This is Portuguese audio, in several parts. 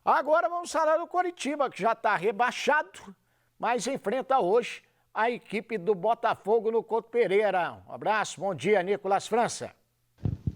Agora vamos falar do Coritiba, que já está rebaixado, mas enfrenta hoje a equipe do Botafogo no Couto Pereira. Um abraço, bom dia, Nicolas França.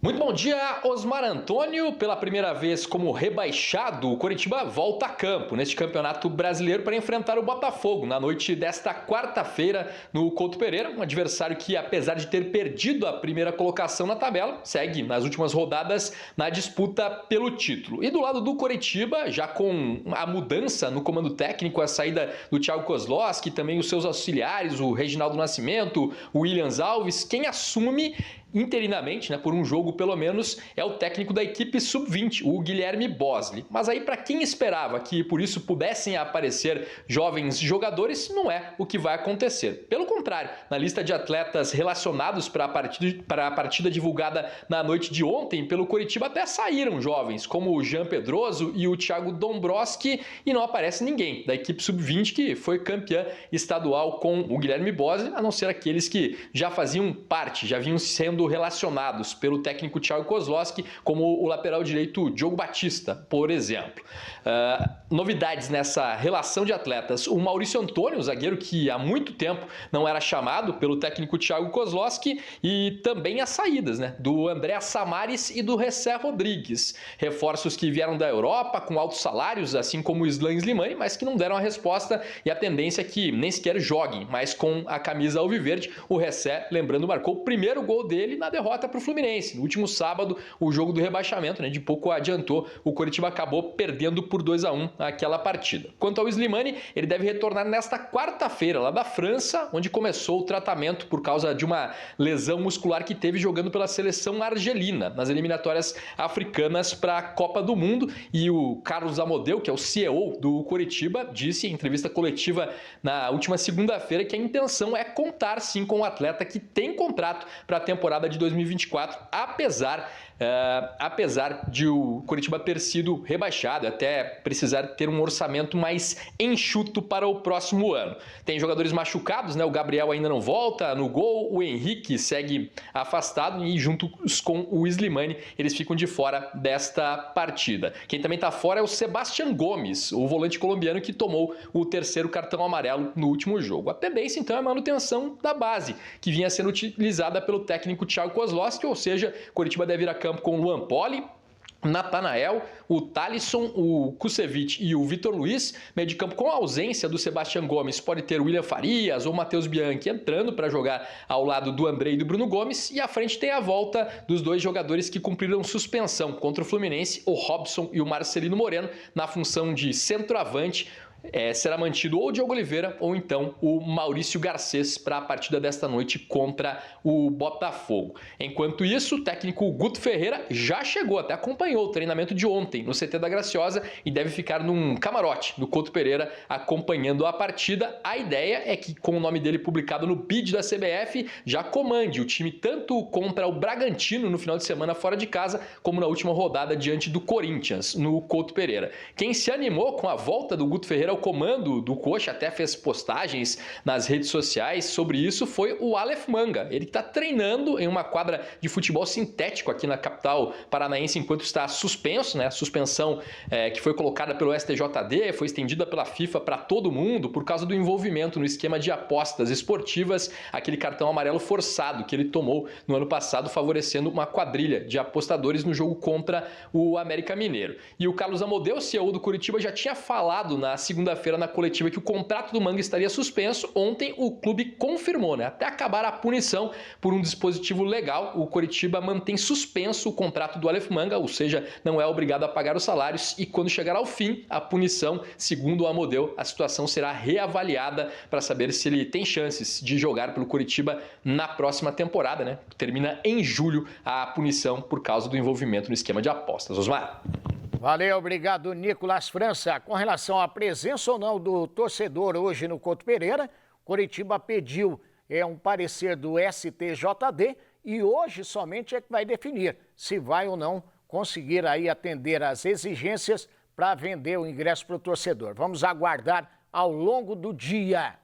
Muito bom dia, Osmar Antônio. Pela primeira vez como rebaixado, o Coritiba volta a campo neste campeonato brasileiro para enfrentar o Botafogo na noite desta quarta-feira no Couto Pereira. Um adversário que, apesar de ter perdido a primeira colocação na tabela, segue nas últimas rodadas na disputa pelo título. E do lado do Coritiba, já com a mudança no comando técnico, a saída do Thiago Kozlowski, também os seus auxiliares, o Reginaldo Nascimento, o Williams Alves, quem assume interinamente, por um jogo pelo menos, é o técnico da equipe sub-20, o Guilherme Bosley. Mas aí, para quem esperava que por isso pudessem aparecer jovens jogadores, não é o que vai acontecer. Pelo contrário, na lista de atletas relacionados para a partida divulgada na noite de ontem pelo Coritiba até saíram jovens, como o Jean Pedroso e o Thiago Dombrowski, e não aparece ninguém da equipe sub-20 que foi campeã estadual com o Guilherme Bosley, a não ser aqueles que já faziam parte, já vinham sendo relacionados pelo técnico Thiago Kozlowski, como o lateral direito Diogo Batista, por exemplo. Novidades nessa relação de atletas: o Maurício Antônio, o zagueiro que há muito tempo não era chamado pelo técnico Thiago Kozlowski, e também as saídas do André Samaris e do Ressé Rodrigues. Reforços que vieram da Europa com altos salários, assim como o Islan Slimani, mas que não deram a resposta, e a tendência é que nem sequer joguem, mas com a camisa alviverde. O Ressé, lembrando, marcou o primeiro gol dele na derrota para o Fluminense. No último sábado, o jogo do rebaixamento, de pouco adiantou, o Coritiba acabou perdendo por 2-1 aquela partida. Quanto ao Slimani, ele deve retornar nesta quarta-feira, lá da França, onde começou o tratamento por causa de uma lesão muscular que teve jogando pela seleção argelina, nas eliminatórias africanas para a Copa do Mundo. E o Carlos Amodeu, que é o CEO do Coritiba, disse em entrevista coletiva na última segunda-feira que a intenção é contar sim com o atleta que tem contrato para a temporada de 2024, apesar de o Coritiba ter sido rebaixado, até precisar ter um orçamento mais enxuto para o próximo ano. Tem jogadores machucados, o Gabriel ainda não volta no gol, o Henrique segue afastado e juntos com o Slimani eles ficam de fora desta partida. Quem também está fora é o Sebastián Gomes, o volante colombiano que tomou o terceiro cartão amarelo no último jogo. A tendência então é a manutenção da base, que vinha sendo utilizada pelo técnico Thiago Kozlowski, ou seja, Coritiba deve ir a campo com o Luan Poli, Natanael, o Thalisson, o Kusevich e o Vitor Luiz. Meio de campo com a ausência do Sebastián Gomes, pode ter o William Farias ou o Matheus Bianchi entrando para jogar ao lado do André e do Bruno Gomes. E à frente tem a volta dos dois jogadores que cumpriram suspensão contra o Fluminense, o Robson e o Marcelino Moreno, na função de centroavante. Será mantido ou o Diogo Oliveira ou então o Maurício Garcês para a partida desta noite contra o Botafogo. Enquanto isso, o técnico Guto Ferreira já chegou, até acompanhou o treinamento de ontem no CT da Graciosa e deve ficar num camarote do Couto Pereira acompanhando a partida. A ideia é que, com o nome dele publicado no bid da CBF, já comande o time tanto contra o Bragantino no final de semana fora de casa, como na última rodada diante do Corinthians no Couto Pereira. Quem se animou com a volta do Guto Ferreira ao comando do Coxa, até fez postagens nas redes sociais sobre isso, foi o Aleph Manga. Ele está treinando em uma quadra de futebol sintético aqui na capital paranaense enquanto está suspenso, a suspensão que foi colocada pelo STJD, foi estendida pela FIFA para todo mundo por causa do envolvimento no esquema de apostas esportivas, aquele cartão amarelo forçado que ele tomou no ano passado, favorecendo uma quadrilha de apostadores no jogo contra o América Mineiro. E o Carlos Amodeu, CEO do Coritiba, já tinha falado na segunda-feira na coletiva que o contrato do Manga estaria suspenso. Ontem o clube confirmou, até acabar a punição por um dispositivo legal, o Coritiba mantém suspenso o contrato do Aleph Manga, ou seja, não é obrigado a pagar os salários, e quando chegar ao fim a punição, segundo o Amodeu, a situação será reavaliada para saber se ele tem chances de jogar pelo Coritiba na próxima temporada, que termina em julho a punição por causa do envolvimento no esquema de apostas. Osmar. Valeu, obrigado, Nicolas França. Com relação à presença ou não do torcedor hoje no Couto Pereira, Coritiba pediu um parecer do STJD e hoje somente é que vai definir se vai ou não conseguir aí atender às exigências para vender o ingresso para o torcedor. Vamos aguardar ao longo do dia.